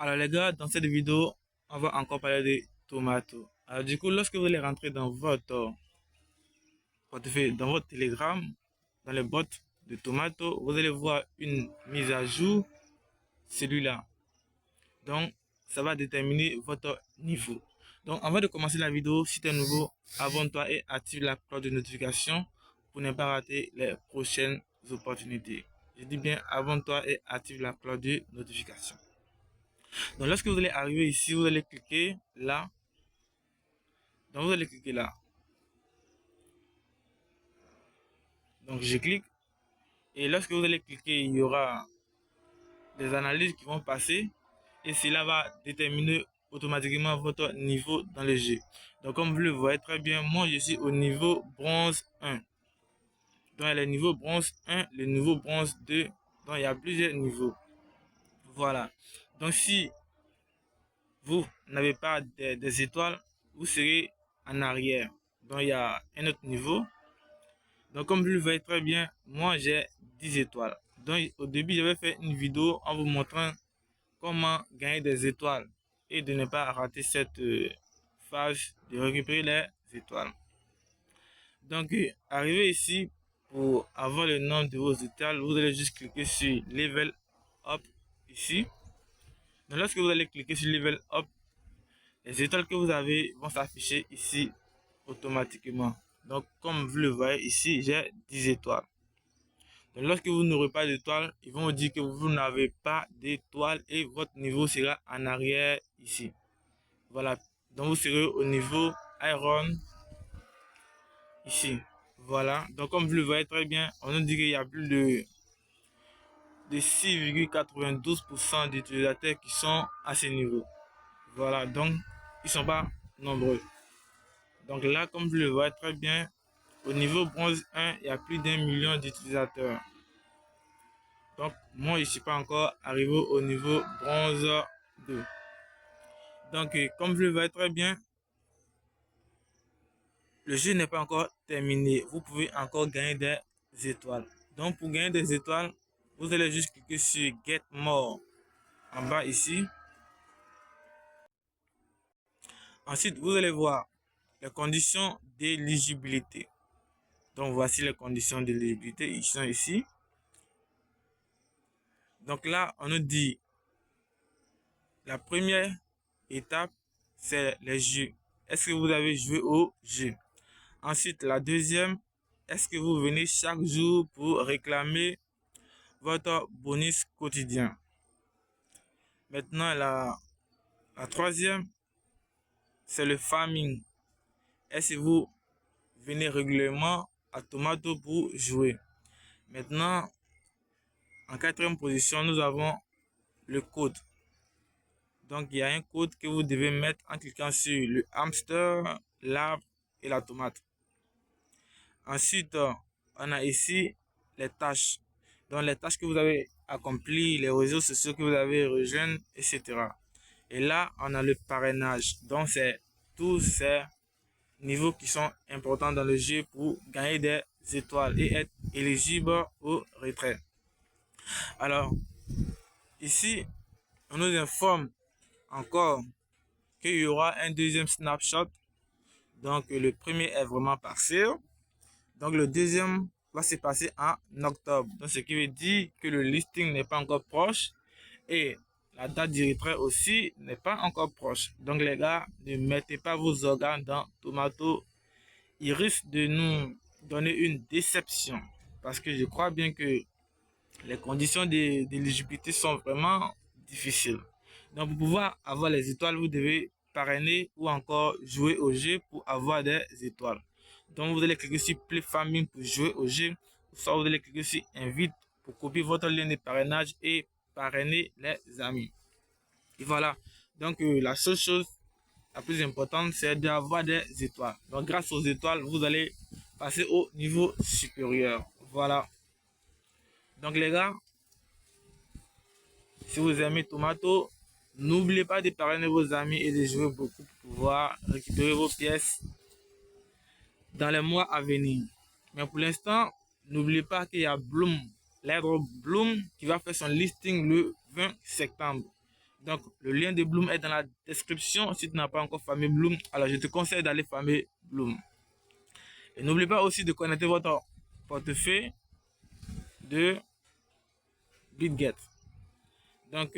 Alors les gars, dans cette vidéo, on va encore parler des tomates. Alors du coup, lorsque vous allez rentrer dans votre portefeuille, dans votre Telegram, dans les boîtes de tomates, vous allez voir une mise à jour, celui-là. Donc, ça va déterminer votre niveau. Donc, avant de commencer la vidéo, si tu es nouveau, abonne-toi et active la cloche de notification pour ne pas rater les prochaines opportunités. Je dis bien, abonne-toi et active la cloche de notification. Donc, lorsque vous allez arriver ici, vous allez cliquer là. Donc, vous allez cliquer là. Donc, je clique. Et lorsque vous allez cliquer, il y aura des analyses qui vont passer. Et cela va déterminer automatiquement votre niveau dans le jeu. Donc, comme vous le voyez très bien, moi, je suis au niveau bronze 1. Donc, il y a le niveau bronze 1, le niveau bronze 2. Donc, il y a plusieurs niveaux. Voilà. Donc, si vous n'avez pas des étoiles, vous serez en arrière. Donc, il y a un autre niveau. Donc, comme vous le voyez très bien, moi, j'ai 10 étoiles. Donc, au début, j'avais fait une vidéo en vous montrant comment gagner des étoiles et de ne pas rater cette phase de récupérer les étoiles. Donc, arrivé ici, pour avoir le nom de vos étoiles, vous allez juste cliquer sur Level Up ici. Donc, lorsque vous allez cliquer sur Level Up, les étoiles que vous avez vont s'afficher ici automatiquement. Donc, comme vous le voyez ici, j'ai 10 étoiles. Donc, lorsque vous n'aurez pas d'étoiles, ils vont vous dire que vous n'avez pas d'étoiles et votre niveau sera en arrière ici. Voilà. Donc, vous serez au niveau Iron ici. Voilà. Donc, comme vous le voyez très bien, on nous dit qu'il y a plus de 6,92% d'utilisateurs qui sont à ce niveau. Voilà. Donc, ils ne sont pas nombreux. Donc là, comme vous le voyez très bien, au niveau bronze 1, il y a plus d'1 million d'utilisateurs. Donc, moi, je ne suis pas encore arrivé au niveau bronze 2. Donc, comme vous le voyez très bien, le jeu n'est pas encore terminé. Vous pouvez encore gagner des étoiles. Donc, pour gagner des étoiles, vous allez juste cliquer sur Get More en bas ici. Ensuite, vous allez voir les conditions d'éligibilité. Donc, voici les conditions d'éligibilité. Ils sont ici. Donc là, on nous dit la première étape, c'est les jeux. Est-ce que vous avez joué au jeu? Ensuite, la deuxième, est-ce que vous venez chaque jour pour réclamer votre bonus quotidien? Maintenant, la troisième, c'est le farming. Est-ce que vous venez régulièrement à Tomato pour jouer? Maintenant, en quatrième position, nous avons le code. Donc, il y a un code que vous devez mettre en cliquant sur le hamster, l'arbre et la tomate. Ensuite, on a ici les tâches. Donc, les tâches que vous avez accomplies, les réseaux sociaux que vous avez rejoints, etc. Et là, on a le parrainage. Donc, c'est tous ces niveaux qui sont importants dans le jeu pour gagner des étoiles et être éligible au retrait. Alors, ici, on nous informe encore qu'il y aura un deuxième snapshot. Donc, le premier est vraiment passé. Donc, le deuxième va se passer en octobre. Donc, ce qui veut dire que le listing n'est pas encore proche et la date du retrait aussi n'est pas encore proche. Donc, les gars, ne mettez pas vos organes dans Tomato. Il risque de nous donner une déception parce que je crois bien que les conditions d'éligibilité sont vraiment difficiles. Donc, pour pouvoir avoir les étoiles, vous devez parrainer ou encore jouer au jeu pour avoir des étoiles. Donc, vous allez cliquer sur Play Farming pour jouer au jeu. Soit vous allez cliquer sur Invite pour copier votre lien de parrainage et parrainer les amis. Et voilà. Donc, la seule chose la plus importante, c'est d'avoir des étoiles. Donc, grâce aux étoiles, vous allez passer au niveau supérieur. Voilà. Donc, les gars, si vous aimez Tomato, n'oubliez pas de parrainer vos amis et de jouer beaucoup pour pouvoir récupérer vos pièces dans les mois à venir. Mais pour l'instant, n'oubliez pas qu'il y a Bloom, l'airdrop Bloom qui va faire son listing le 20 septembre. Donc, le lien de Bloom est dans la description. Si tu n'as pas encore farmé Bloom, alors je te conseille d'aller farmer Bloom. Et n'oublie pas aussi de connecter votre portefeuille de BitGet. Donc,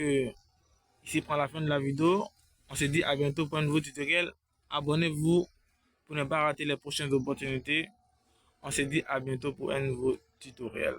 ici prend la fin de la vidéo. On se dit à bientôt pour un nouveau tutoriel. Abonnez-vous pour ne pas rater les prochaines opportunités. On se dit à bientôt pour un nouveau tutoriel.